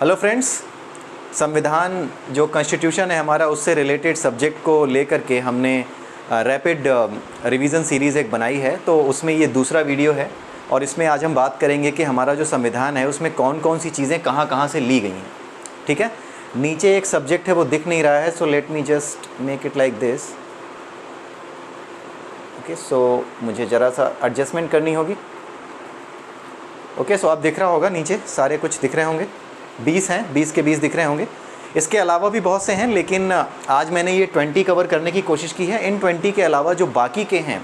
Hello friends, संविधान जो constitution है हमारा उससे रिलेटेड सब्जेक्ट को लेकर के हमने रैपिड रिवीजन सीरीज़ एक बनाई है। तो उसमें ये दूसरा वीडियो है और इसमें आज हम बात करेंगे कि हमारा जो संविधान है उसमें कौन कौन सी चीज़ें कहाँ कहाँ से ली गई हैं। ठीक है, नीचे एक सब्जेक्ट है वो दिख नहीं रहा है, so let me just make it like this. Okay, so मुझे ज़रा सा एडजस्टमेंट करनी होगी। ओके, सो आप दिख रहा होगा, नीचे सारे कुछ दिख रहे होंगे, 20 हैं, 20 के 20 दिख रहे होंगे। इसके अलावा भी बहुत से हैं, लेकिन आज मैंने ये 20 कवर करने की कोशिश की है। इन 20 के अलावा जो बाकी के हैं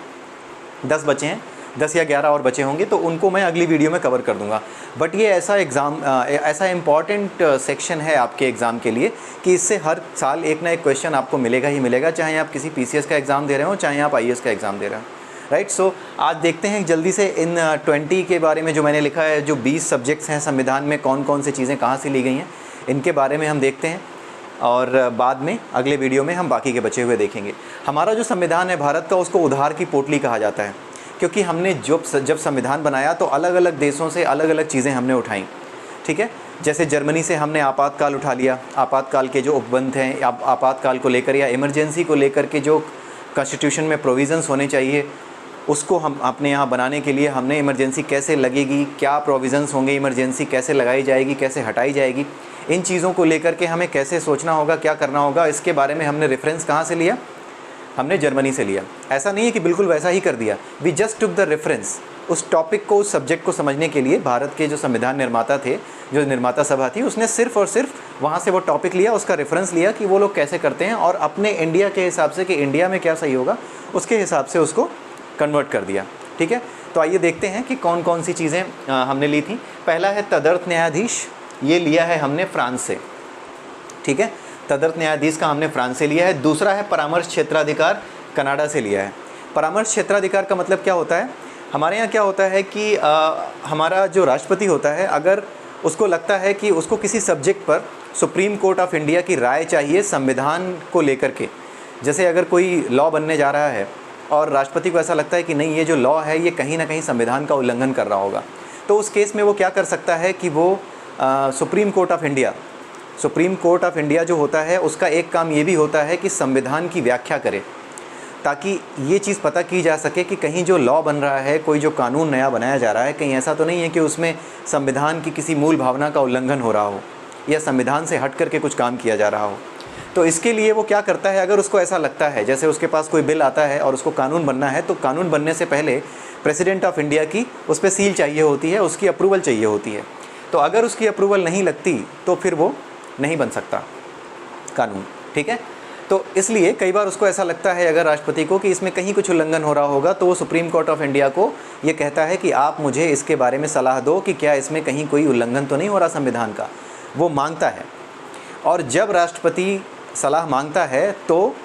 10 बचे हैं, 10 या 11 और बचे होंगे, तो उनको मैं अगली वीडियो में कवर कर दूंगा। बट ये ऐसा इम्पॉर्टेंट सेक्शन है आपके एग्ज़ाम के लिए कि इससे हर साल एक ना एक क्वेश्चन आपको मिलेगा ही मिलेगा, चाहे आप किसी PCS का एग्ज़ाम दे रहे हो, चाहे आप IAS का एग्ज़ाम दे रहे हो। राइट, सो आज देखते हैं जल्दी से इन 20 के बारे में जो मैंने लिखा है, जो 20 सब्जेक्ट्स हैं संविधान में, कौन कौन सी चीज़ें कहाँ से ली गई हैं, इनके बारे में हम देखते हैं और बाद में अगले वीडियो में हम बाकी के बचे हुए देखेंगे। हमारा जो संविधान है भारत का, उसको उधार की पोटली कहा जाता है, क्योंकि हमने जब संविधान बनाया तो अलग अलग देशों से अलग अलग चीज़ें हमने उठाई। ठीक है, जैसे जर्मनी से हमने आपातकाल उठा लिया, आपातकाल के जो उपबंध हैं, आपातकाल को लेकर या इमरजेंसी को लेकर के जो कॉन्स्टिट्यूशन में प्रोविज़न्स होने चाहिए, उसको हम अपने यहाँ बनाने के लिए हमने इमरजेंसी कैसे लगेगी, क्या प्रोविज़न्स होंगे, इमरजेंसी कैसे लगाई जाएगी, कैसे हटाई जाएगी, इन चीज़ों को लेकर के हमें कैसे सोचना होगा, क्या करना होगा, इसके बारे में हमने रेफरेंस कहाँ से लिया? हमने जर्मनी से लिया। ऐसा नहीं है कि बिल्कुल वैसा ही कर दिया, we just took the reference. उस टॉपिक को, उस सब्जेक्ट को समझने के लिए भारत के जो संविधान निर्माता थे, जो निर्माता सभा थी, उसने सिर्फ़ और सिर्फ वहाँ से वो टॉपिक लिया, उसका रेफरेंस लिया कि वो लोग कैसे करते हैं, और अपने इंडिया के हिसाब से कि इंडिया में क्या सही होगा, उसके हिसाब से उसको कन्वर्ट कर दिया। ठीक है, तो आइए देखते हैं कि कौन कौन सी चीज़ें हमने ली थी। पहला है तदर्थ न्यायाधीश, ये लिया है हमने फ्रांस से। ठीक है, तदर्थ न्यायाधीश का हमने फ्रांस से लिया है। दूसरा है परामर्श क्षेत्राधिकार, कनाडा से लिया है। परामर्श क्षेत्राधिकार का मतलब क्या होता है? हमारे यहाँ क्या होता है कि हमारा जो राष्ट्रपति होता है, अगर उसको लगता है कि उसको किसी सब्जेक्ट पर सुप्रीम कोर्ट ऑफ इंडिया की राय चाहिए संविधान को लेकर के, जैसे अगर कोई लॉ बनने जा रहा है और राष्ट्रपति को ऐसा लगता है कि नहीं, ये जो लॉ है ये कहीं ना कहीं संविधान का उल्लंघन कर रहा होगा, तो उस केस में वो क्या कर सकता है कि वो सुप्रीम कोर्ट ऑफ इंडिया जो होता है, उसका एक काम ये भी होता है कि संविधान की व्याख्या करे, ताकि ये चीज़ पता की जा सके कि कहीं जो लॉ बन रहा है, कोई जो कानून नया बनाया जा रहा है, कहीं ऐसा तो नहीं है कि उसमें संविधान की किसी मूल भावना का उल्लंघन हो रहा हो या संविधान से हट करके कुछ काम किया जा रहा हो। तो इसके लिए वो क्या करता है, अगर उसको ऐसा लगता है, जैसे उसके पास कोई बिल आता है और उसको कानून बनना है, तो कानून बनने से पहले प्रेसिडेंट ऑफ इंडिया की उस पर सील चाहिए होती है, उसकी अप्रूवल चाहिए होती है। तो अगर उसकी अप्रूवल नहीं लगती तो फिर वो नहीं बन सकता कानून। ठीक है, तो इसलिए कई बार उसको ऐसा लगता है अगर राष्ट्रपति को कि इसमें कहीं कुछ उल्लंघन हो रहा होगा, तो वो सुप्रीम कोर्ट ऑफ इंडिया को ये कहता है कि आप मुझे इसके बारे में सलाह दो कि क्या इसमें कहीं कोई उल्लंघन तो नहीं हो रहा संविधान का। वो मांगता है, और जब राष्ट्रपति सलाह मांगता है तो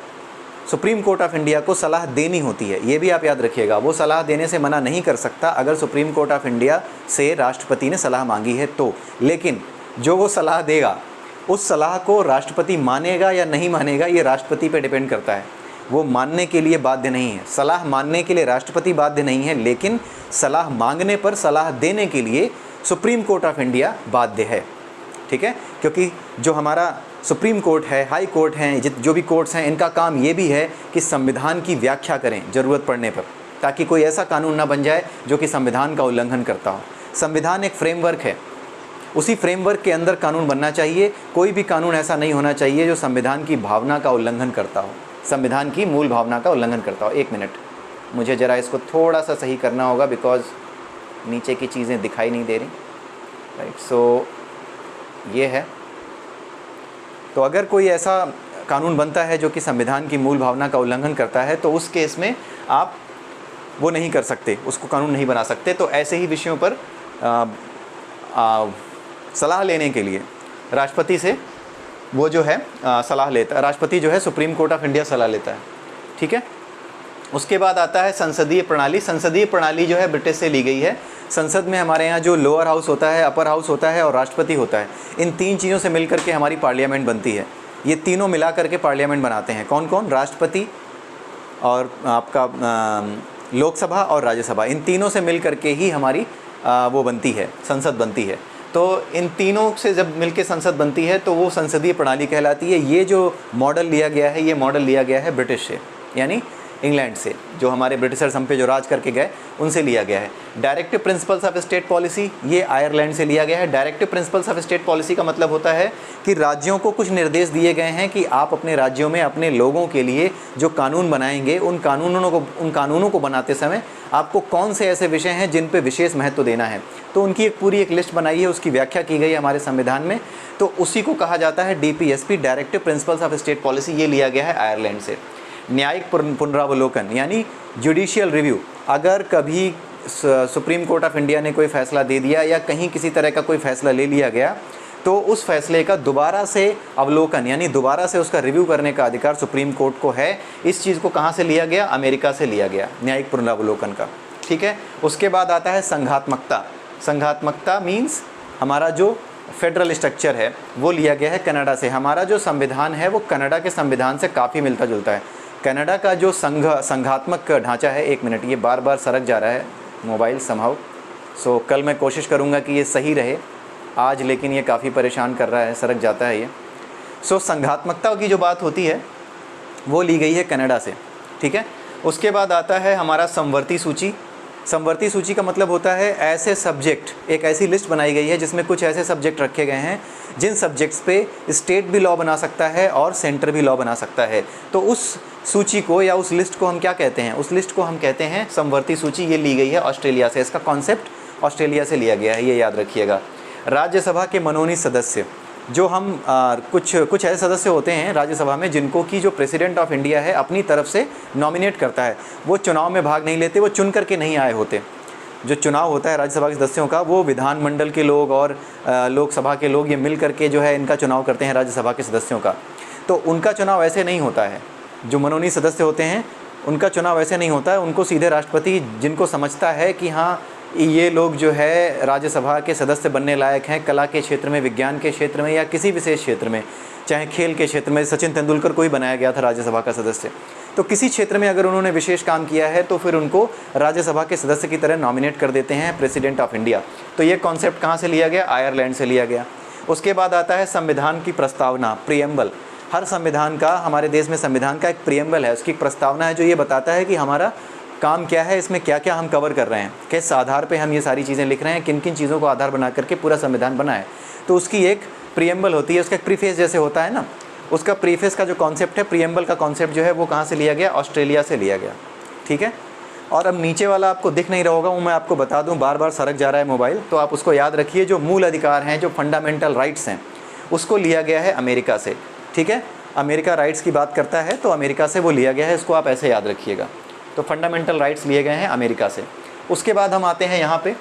सुप्रीम कोर्ट ऑफ इंडिया को सलाह देनी होती है। ये भी आप याद रखिएगा, वो सलाह देने से मना नहीं कर सकता अगर सुप्रीम कोर्ट ऑफ इंडिया से राष्ट्रपति ने सलाह मांगी है तो। लेकिन जो वो सलाह देगा, उस सलाह को राष्ट्रपति मानेगा या नहीं मानेगा, ये राष्ट्रपति पे डिपेंड करता है। वो मानने के लिए बाध्य नहीं है, सलाह मानने के लिए राष्ट्रपति बाध्य नहीं है, लेकिन सलाह मांगने पर, सलाह देने के लिए सुप्रीम कोर्ट ऑफ इंडिया बाध्य है। ठीक है, क्योंकि जो हमारा सुप्रीम कोर्ट है, हाई कोर्ट हैं, जो भी कोर्ट्स हैं, इनका काम ये भी है कि संविधान की व्याख्या करें ज़रूरत पड़ने पर, ताकि कोई ऐसा कानून ना बन जाए जो कि संविधान का उल्लंघन करता हो। संविधान एक फ्रेमवर्क है, उसी फ्रेमवर्क के अंदर कानून बनना चाहिए। कोई भी कानून ऐसा नहीं होना चाहिए जो संविधान की भावना का उल्लंघन करता हो, संविधान की मूल भावना का उल्लंघन करता हो। एक मिनट, मुझे ज़रा इसको थोड़ा सा सही करना होगा, बिकॉज नीचे की चीज़ें दिखाई नहीं दे रही। राइट, सो ये है। तो अगर कोई ऐसा कानून बनता है जो कि संविधान की मूल भावना का उल्लंघन करता है, तो उस केस में आप वो नहीं कर सकते, उसको कानून नहीं बना सकते। तो ऐसे ही विषयों पर सलाह लेने के लिए राष्ट्रपति से वो जो है सलाह लेता है, राष्ट्रपति जो है सुप्रीम कोर्ट ऑफ इंडिया सलाह लेता है। ठीक है, उसके बाद आता है संसदीय प्रणाली। संसदीय प्रणाली जो है ब्रिटिश से ली गई है। संसद में हमारे यहाँ जो लोअर हाउस होता है, अपर हाउस होता है और राष्ट्रपति होता है, इन तीन चीज़ों से मिलकर के हमारी पार्लियामेंट बनती है। ये तीनों मिला करके पार्लियामेंट बनाते हैं। कौन कौन? राष्ट्रपति और आपका लोकसभा और राज्यसभा, इन तीनों से मिल करके ही हमारी वो बनती है, संसद बनती है। तो इन तीनों से जब मिलके संसद बनती है तो वो संसदीय प्रणाली कहलाती है। ये जो मॉडल लिया गया है, ये मॉडल लिया गया है ब्रिटिश से, यानी इंग्लैंड से, जो हमारे ब्रिटिशर्स हम पे जो राज करके गए उनसे लिया गया है। Directive principles of state policy ये आयरलैंड से लिया गया है। Directive principles of state policy का मतलब होता है कि राज्यों को कुछ निर्देश दिए गए हैं कि आप अपने राज्यों में अपने लोगों के लिए जो कानून बनाएंगे उन कानूनों को बनाते समय आपको कौन से ऐसे विषय हैं जिन पे विशेष महत्व देना है। तो उनकी एक पूरी एक लिस्ट बनाई है, उसकी व्याख्या की गई है हमारे संविधान में। तो उसी को कहा जाता है DPSP, directive principles of state policy. ये लिया गया है आयरलैंड से। न्यायिक पुनरावलोकन यानी जुडिशियल रिव्यू, अगर कभी सुप्रीम कोर्ट ऑफ इंडिया ने कोई फ़ैसला दे दिया या कहीं किसी तरह का कोई फ़ैसला ले लिया गया तो उस फैसले का दोबारा से अवलोकन यानी दोबारा से उसका रिव्यू करने का अधिकार सुप्रीम कोर्ट को है। इस चीज़ को कहाँ से लिया गया? अमेरिका से लिया गया, न्यायिक पुनरावलोकन का। ठीक है। उसके बाद आता है संघात्मकता। संघात्मकता मीन्स हमारा जो फेडरल स्ट्रक्चर है वो लिया गया है कनाडा से। हमारा जो संविधान है वो कनाडा के संविधान से काफ़ी मिलता जुलता है। कनाडा का जो संघात्मक ढांचा है, एक मिनट, ये बार बार सरक जा रहा है मोबाइल समहाउ, सो कल मैं कोशिश करूँगा कि ये सही रहे आज, लेकिन ये काफ़ी परेशान कर रहा है, सरक जाता है ये। सो संघात्मकता की जो बात होती है वो ली गई है कनाडा से। ठीक है। उसके बाद आता है हमारा समवर्ती सूची। समवर्ती सूची का मतलब होता है ऐसे सब्जेक्ट, एक ऐसी लिस्ट बनाई गई है जिसमें कुछ ऐसे सब्जेक्ट रखे गए हैं जिन सब्जेक्ट्स पे स्टेट भी लॉ बना सकता है और सेंटर भी लॉ बना सकता है। तो उस सूची को या उस लिस्ट को हम क्या कहते हैं? उस लिस्ट को हम कहते हैं समवर्ती सूची। ये ली गई है ऑस्ट्रेलिया से, इसका कॉन्सेप्ट ऑस्ट्रेलिया से लिया गया है, ये याद रखिएगा। राज्यसभा के मनोनीत सदस्य, जो हम कुछ ऐसे सदस्य होते हैं राज्यसभा में जिनको कि जो प्रेसिडेंट ऑफ इंडिया है अपनी तरफ से नॉमिनेट करता है। वो चुनाव में भाग नहीं लेते, वो चुन करके नहीं आए होते। जो चुनाव होता है राज्यसभा के सदस्यों का वो विधानमंडल के लोग और लोकसभा के लोग ये मिल करके जो है इनका चुनाव करते हैं राज्यसभा के सदस्यों का। तो उनका चुनाव ऐसे नहीं होता है। जो मनोनीत सदस्य होते हैं उनका चुनाव ऐसे नहीं होता है। उनको सीधे राष्ट्रपति, जिनको समझता है कि हाँ ये लोग जो है राज्यसभा के सदस्य बनने लायक हैं, कला के क्षेत्र में, विज्ञान के क्षेत्र में या किसी विशेष क्षेत्र में, चाहे खेल के क्षेत्र में, सचिन तेंदुलकर को ही बनाया गया था राज्यसभा का सदस्य। तो किसी क्षेत्र में अगर उन्होंने विशेष काम किया है तो फिर उनको राज्यसभा के सदस्य की तरह नॉमिनेट कर देते हैं प्रेसिडेंट ऑफ इंडिया। तो ये कॉन्सेप्ट कहाँ से लिया गया? आयरलैंड से लिया गया। उसके बाद आता है संविधान की प्रस्तावना, प्रीएम्बल। हर संविधान का, हमारे देश में संविधान का एक प्रीएम्बल है, उसकी एक प्रस्तावना है जो ये बताता है कि हमारा काम क्या है, इसमें क्या क्या हम कवर कर रहे हैं, किस आधार पे हम ये सारी चीज़ें लिख रहे हैं, किन किन चीज़ों को आधार बना करके पूरा संविधान बना है। तो उसकी एक प्रीएम्बल होती है, उसका एक प्रीफेस जैसे होता है ना, उसका प्रीफेस का जो कॉन्सेप्ट है, प्रीएम्बल का कॉन्सेप्ट जो है वो कहाँ से लिया गया? ऑस्ट्रेलिया से लिया गया। ठीक है। और अब नीचे वाला आपको दिख नहीं रहा होगा, वो मैं आपको बता दूँ, बार बार सरक जा रहा है मोबाइल, तो आप उसको याद रखिए। जो मूल अधिकार हैं, जो फंडामेंटल राइट्स हैं, उसको लिया गया है अमेरिका से। ठीक है। अमेरिका राइट्स की बात करता है तो अमेरिका से वो लिया गया है, इसको आप ऐसे याद रखिएगा। तो फंडामेंटल राइट्स लिए गए हैं अमेरिका से। उसके बाद हम आते हैं यहाँ पे,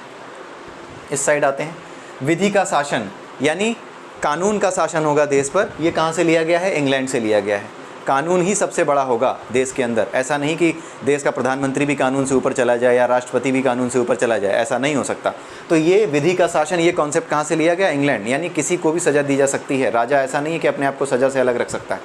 इस साइड आते हैं, विधि का शासन यानी कानून का शासन होगा देश पर। ये कहाँ से लिया गया है? इंग्लैंड से लिया गया है। कानून ही सबसे बड़ा होगा देश के अंदर। ऐसा नहीं कि देश का प्रधानमंत्री भी कानून से ऊपर चला जाए या राष्ट्रपति भी कानून से ऊपर चला जाए, ऐसा नहीं हो सकता। तो ये विधि का शासन, ये कॉन्सेप्ट कहाँ से लिया गया? इंग्लैंड। यानी किसी को भी सज़ा दी जा सकती है, राजा ऐसा नहीं है कि अपने आप को सज़ा से अलग रख सकता है।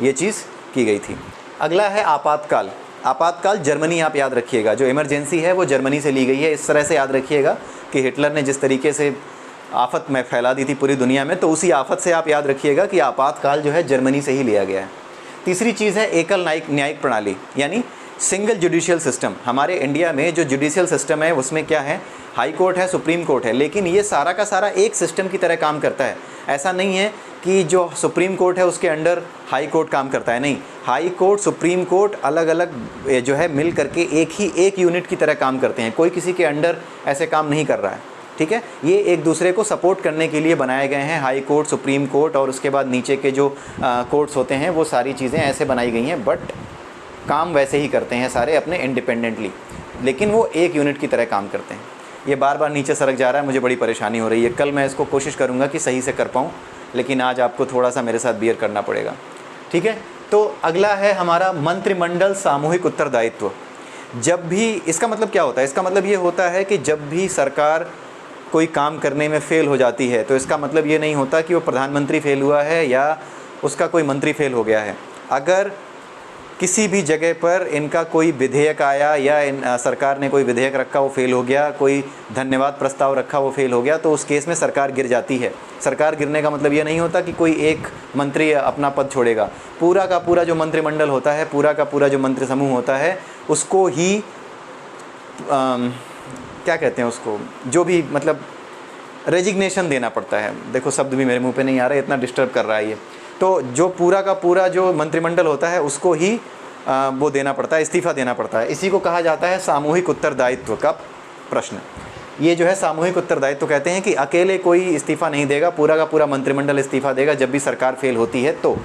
ये चीज़ की गई थी। अगला है आपातकाल। आपातकाल जर्मनी आप याद रखिएगा, जो इमरजेंसी है वो जर्मनी से ली गई है। इस तरह से याद रखिएगा कि हिटलर ने जिस तरीके से आफत में फैला दी थी पूरी दुनिया में, तो उसी आफत से आप याद रखिएगा कि आपातकाल जो है जर्मनी से ही लिया गया है। तीसरी चीज़ है एकल न्यायिक प्रणाली यानी सिंगल जुडिशियल सिस्टम। हमारे इंडिया में जो जुडिशियल सिस्टम है उसमें क्या है? हाई कोर्ट है, सुप्रीम कोर्ट है, लेकिन ये सारा का सारा एक सिस्टम की तरह काम करता है। ऐसा नहीं है कि जो सुप्रीम कोर्ट है उसके अंडर हाई कोर्ट काम करता है, नहीं। हाई कोर्ट, सुप्रीम कोर्ट अलग अलग जो है मिल करके एक यूनिट की तरह काम करते हैं। कोई किसी के अंडर ऐसे काम नहीं कर रहा है। ठीक है। ये एक दूसरे को सपोर्ट करने के लिए बनाए गए हैं, हाई कोर्ट, सुप्रीम कोर्ट, और उसके बाद नीचे के जो कोर्ट्स होते हैं वो सारी चीज़ें ऐसे बनाई गई हैं। बट काम वैसे ही करते हैं सारे अपने इंडिपेंडेंटली, लेकिन वो एक यूनिट की तरह काम करते हैं। ये बार बार नीचे सरक जा रहा है, मुझे बड़ी परेशानी हो रही है। कल मैं इसको कोशिश करूँगा कि सही से कर पाऊँ, लेकिन आज आपको थोड़ा सा मेरे साथ बियर करना पड़ेगा। ठीक है। तो अगला है हमारा मंत्रिमंडल सामूहिक उत्तरदायित्व। जब भी, इसका मतलब क्या होता है? इसका मतलब ये होता है कि जब भी सरकार कोई काम करने में फ़ेल हो जाती है तो इसका मतलब ये नहीं होता कि वो प्रधानमंत्री फ़ेल हुआ है या उसका कोई मंत्री फ़ेल हो गया है। अगर किसी भी जगह पर इनका कोई विधेयक आया या सरकार ने कोई विधेयक रखा वो फेल हो गया, कोई धन्यवाद प्रस्ताव रखा वो फेल हो गया, तो उस केस में सरकार गिर जाती है। सरकार गिरने का मतलब ये नहीं होता कि कोई एक मंत्री अपना पद छोड़ेगा। पूरा का पूरा जो मंत्रिमंडल होता है, पूरा का पूरा जो मंत्री समूह होता है, उसको ही क्या कहते हैं उसको, जो भी मतलब रेजिग्नेशन देना पड़ता है। देखो शब्द भी मेरे मुंह पे नहीं आ रहा है, इतना डिस्टर्ब कर रहा है ये। तो जो पूरा का पूरा जो मंत्रिमंडल होता है उसको ही वो देना पड़ता है, इस्तीफ़ा देना पड़ता है। इसी को कहा जाता है सामूहिक उत्तरदायित्व का प्रश्न। ये जो है सामूहिक उत्तरदायित्व कहते हैं कि अकेले कोई इस्तीफ़ा नहीं देगा, पूरा का पूरा मंत्रिमंडल इस्तीफ़ा देगा जब भी सरकार फेल होती है तो।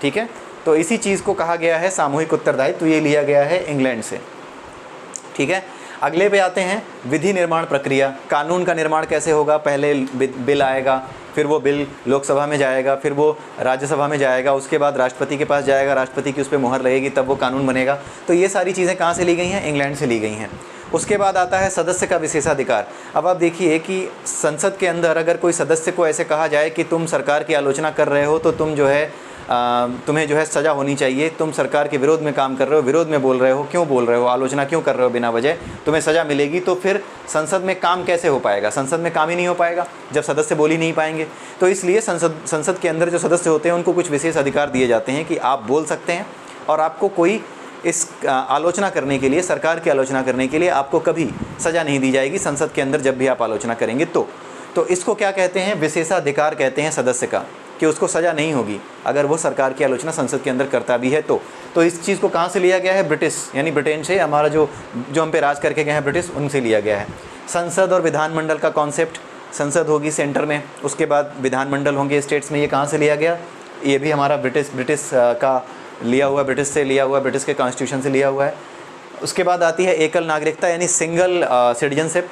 ठीक है, तो इसी चीज़ को कहा गया है सामूहिक उत्तरदायित्व। ये लिया गया है इंग्लैंड से। ठीक है, अगले पे आते हैं विधि निर्माण प्रक्रिया। कानून का निर्माण कैसे होगा? पहले बिल आएगा, फिर वो बिल लोकसभा में जाएगा, फिर वो राज्यसभा में जाएगा, उसके बाद राष्ट्रपति के पास जाएगा, राष्ट्रपति की उस पर मुहर लगेगी, तब वो कानून बनेगा। तो ये सारी चीज़ें कहाँ से ली गई हैं? इंग्लैंड से ली गई हैं। उसके बाद आता है सदस्य का विशेषाधिकार। अब आप देखिए कि संसद के अंदर अगर कोई सदस्य को ऐसे कहा जाए कि तुम सरकार की आलोचना कर रहे हो तो तुम जो है तुम्हें जो है सज़ा होनी चाहिए, तुम सरकार के विरोध में काम कर रहे हो, विरोध में बोल रहे हो, क्यों बोल रहे हो, आलोचना क्यों कर रहे हो बिना वजह, तुम्हें सज़ा मिलेगी। तो फिर संसद में काम कैसे हो पाएगा? संसद में काम ही नहीं हो पाएगा जब सदस्य बोल ही नहीं पाएंगे। तो इसलिए संसद के अंदर जो सदस्य होते हैं उनको कुछ विशेष अधिकार दिए जाते हैं कि आप बोल सकते हैं और आपको कोई इस आलोचना करने के लिए, सरकार की आलोचना करने के लिए आपको कभी सज़ा नहीं दी जाएगी संसद के अंदर जब भी आप आलोचना करेंगे तो इसको क्या कहते हैं? विशेषाधिकार कहते हैं सदस्य का, कि उसको सज़ा नहीं होगी अगर वो सरकार की आलोचना संसद के अंदर करता भी है तो इस चीज़ को कहाँ से लिया गया है? ब्रिटिश, यानी ब्रिटेन से, हमारा जो हम पे राज करके गए हैं ब्रिटिश, उनसे लिया गया है। संसद और विधानमंडल का कॉन्सेप्ट, संसद होगी सेंटर में, उसके बाद विधानमंडल होंगे स्टेट्स में। ये कहाँ से लिया गया? ये भी हमारा ब्रिटिश का लिया हुआ, ब्रिटिश से लिया हुआ, ब्रिटिश के कॉन्स्टिट्यूशन से लिया हुआ है। उसके बाद आती है एकल नागरिकता, यानी सिंगल सिटीजनशिप।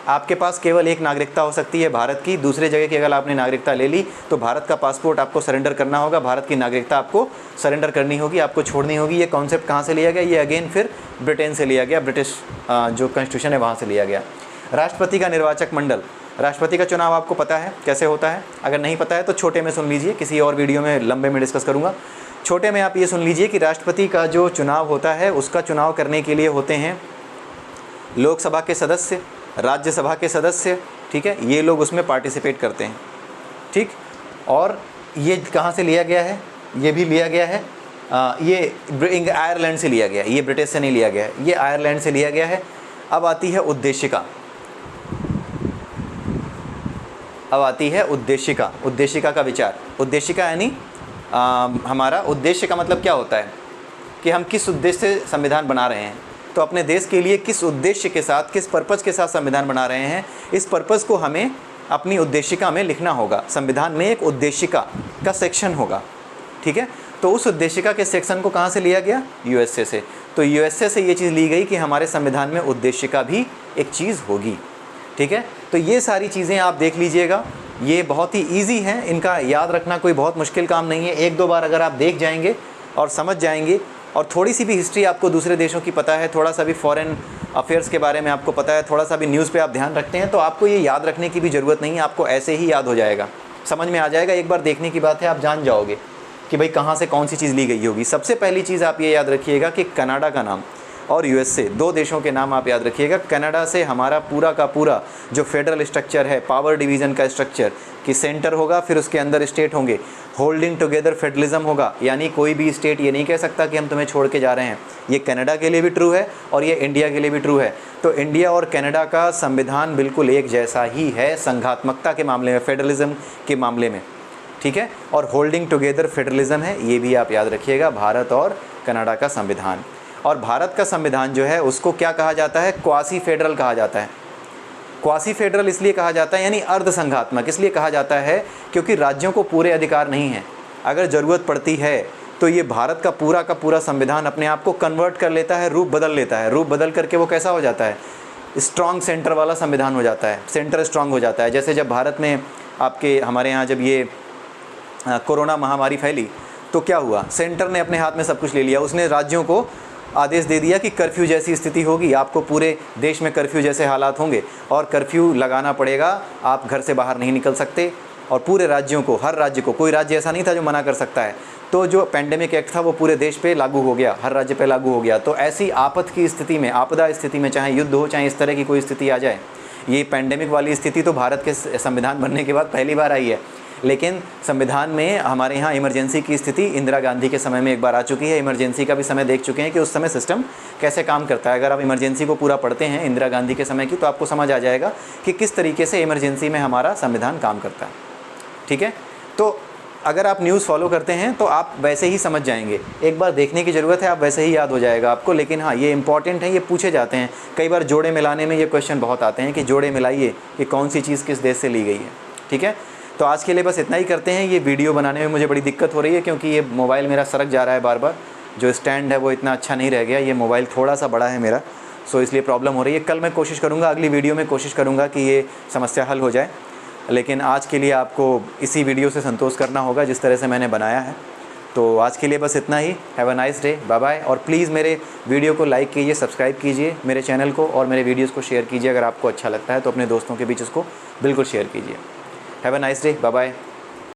आपके पास केवल एक नागरिकता हो सकती है भारत की। दूसरे जगह की अगर आपने नागरिकता ले ली तो भारत का पासपोर्ट आपको सरेंडर करना होगा, भारत की नागरिकता आपको सरेंडर करनी होगी, आपको छोड़नी होगी। ये कॉन्सेप्ट कहाँ से लिया गया? ये अगेन फिर ब्रिटेन से लिया गया, ब्रिटिश जो कॉन्स्टिट्यूशन है वहाँ से लिया गया। राष्ट्रपति का निर्वाचक मंडल, राष्ट्रपति का चुनाव आपको पता है कैसे होता है? अगर नहीं पता है तो छोटे में सुन लीजिए, किसी और वीडियो में लंबे में डिस्कस करूँगा। छोटे में आप ये सुन लीजिए कि राष्ट्रपति का जो चुनाव होता है उसका चुनाव करने के लिए होते हैं लोकसभा के सदस्य, राज्यसभा के सदस्य। ठीक है, ये लोग उसमें पार्टिसिपेट करते हैं। ठीक, और ये कहाँ से लिया गया है? ये भी लिया गया है, ये आयरलैंड से लिया गया है, ये ब्रिटिश से नहीं लिया गया है, ये आयरलैंड से लिया गया है। अब आती है उद्देशिका। अब आती है उद्देशिका, उद्देशिका का विचार। उद्देशिका यानी हमारा उद्देश्य का मतलब क्या होता है कि हम किस उद्देश्य से संविधान बना रहे हैं। तो अपने देश के लिए किस उद्देश्य के साथ, किस पर्पज़ के साथ संविधान बना रहे हैं, इस पर्पज़ को हमें अपनी उद्देशिका में लिखना होगा। संविधान में एक उद्देशिका का सेक्शन होगा। ठीक है, तो उस उद्देशिका के सेक्शन को कहाँ से लिया गया? यूएसए से। तो यूएसए से ये चीज़ ली गई कि हमारे संविधान में उद्देशिका भी एक चीज़ होगी। ठीक है, तो ये सारी चीज़ें आप देख लीजिएगा, ये बहुत ही ईजी हैं, इनका याद रखना कोई बहुत मुश्किल काम नहीं है। एक दो बार अगर आप देख जाएंगे और समझ जाएंगे, और थोड़ी सी भी हिस्ट्री आपको दूसरे देशों की पता है, थोड़ा सा भी फॉरेन अफेयर्स के बारे में आपको पता है, थोड़ा सा भी न्यूज़ पे आप ध्यान रखते हैं, तो आपको ये याद रखने की भी ज़रूरत नहीं है, आपको ऐसे ही याद हो जाएगा, समझ में आ जाएगा। एक बार देखने की बात है, आप जान जाओगे कि भाई कहाँ से कौन सी चीज़ ली गई होगी। सबसे पहली चीज़ आप ये याद रखिएगा कि कनाडा का नाम और यूएसए, दो देशों के नाम आप याद रखिएगा। कनाडा से हमारा पूरा का पूरा जो फेडरल स्ट्रक्चर है, पावर डिवीज़न का स्ट्रक्चर, कि सेंटर होगा, फिर उसके अंदर स्टेट होंगे, होल्डिंग टुगेदर फेडरलिज्म होगा, यानी कोई भी स्टेट ये नहीं कह सकता कि हम तुम्हें छोड़ के जा रहे हैं। ये कनाडा के लिए भी ट्रू है और ये इंडिया के लिए भी ट्रू है। तो इंडिया और कनाडा का संविधान बिल्कुल एक जैसा ही है संघात्मकता के मामले में, फेडरलिज्म के मामले में। ठीक है, और होल्डिंग टुगेदर फेडरलिज्म है, ये भी आप याद रखिएगा, भारत और कनाडा का संविधान। और भारत का संविधान जो है उसको क्या कहा जाता है? क्वासी फेडरल कहा जाता है। क्वासी फेडरल इसलिए कहा जाता है, यानी अर्ध संघात्मक इसलिए कहा जाता है क्योंकि राज्यों को पूरे अधिकार नहीं हैं। अगर ज़रूरत पड़ती है तो ये भारत का पूरा संविधान अपने आप को कन्वर्ट कर लेता है, रूप बदल लेता है। रूप बदल करके वो कैसा हो जाता है? स्ट्रॉन्ग सेंटर वाला संविधान हो जाता है, सेंटर स्ट्रॉन्ग हो जाता है। जैसे जब भारत में आपके हमारे यहाँ जब ये कोरोना महामारी फैली तो क्या हुआ? सेंटर ने अपने हाथ में सब कुछ ले लिया, उसने राज्यों को आदेश दे दिया कि कर्फ्यू जैसी स्थिति होगी, आपको पूरे देश में कर्फ्यू जैसे हालात होंगे और कर्फ्यू लगाना पड़ेगा, आप घर से बाहर नहीं निकल सकते, और पूरे राज्यों को, हर राज्य को, कोई राज्य ऐसा नहीं था जो मना कर सकता है। तो जो पैंडेमिक एक्ट था वो पूरे देश पे लागू हो गया, हर राज्य पे लागू हो गया। तो ऐसी आफत की स्थिति में, आपदा स्थिति में, चाहे युद्ध हो, चाहे इस तरह की कोई स्थिति आ जाए, ये पैंडेमिक वाली स्थिति तो भारत के संविधान बनने के बाद पहली बार आई है। लेकिन संविधान में हमारे यहाँ इमरजेंसी की स्थिति इंदिरा गांधी के समय में एक बार आ चुकी है। इमरजेंसी का भी समय देख चुके हैं कि उस समय सिस्टम कैसे काम करता है। अगर आप इमरजेंसी को पूरा पढ़ते हैं इंदिरा गांधी के समय की, तो आपको समझ आ जाएगा कि किस तरीके से इमरजेंसी में हमारा संविधान काम करता है। ठीक है, तो अगर आप न्यूज़ फॉलो करते हैं तो आप वैसे ही समझ जाएंगे। एक बार देखने की ज़रूरत है, आप वैसे ही याद हो जाएगा आपको। लेकिन हाँ, ये इंपॉर्टेंट है, ये पूछे जाते हैं कई बार। जोड़े मिलाने में ये क्वेश्चन बहुत आते हैं कि जोड़े मिलाइए कि कौन सी चीज़ किस देश से ली गई है। ठीक है, तो आज के लिए बस इतना ही करते हैं। ये वीडियो बनाने में मुझे बड़ी दिक्कत हो रही है क्योंकि ये मोबाइल मेरा सरक जा रहा है बार बार। जो स्टैंड है वो इतना अच्छा नहीं रह गया, ये मोबाइल थोड़ा सा बड़ा है मेरा, सो इसलिए प्रॉब्लम हो रही है। कल मैं कोशिश करूँगा, अगली वीडियो में कोशिश करूँगा कि ये समस्या हल हो जाए। लेकिन आज के लिए आपको इसी वीडियो से संतोष करना होगा जिस तरह से मैंने बनाया है। तो आज के लिए बस इतना ही। Have a nice day, bye bye. और प्लीज़ मेरे वीडियो को लाइक कीजिए, सब्सक्राइब कीजिए मेरे चैनल को, और मेरे वीडियोज़ को शेयर कीजिए। अगर आपको अच्छा लगता है तो अपने दोस्तों के बीच उसको बिल्कुल शेयर कीजिए। Have a nice day, bye bye.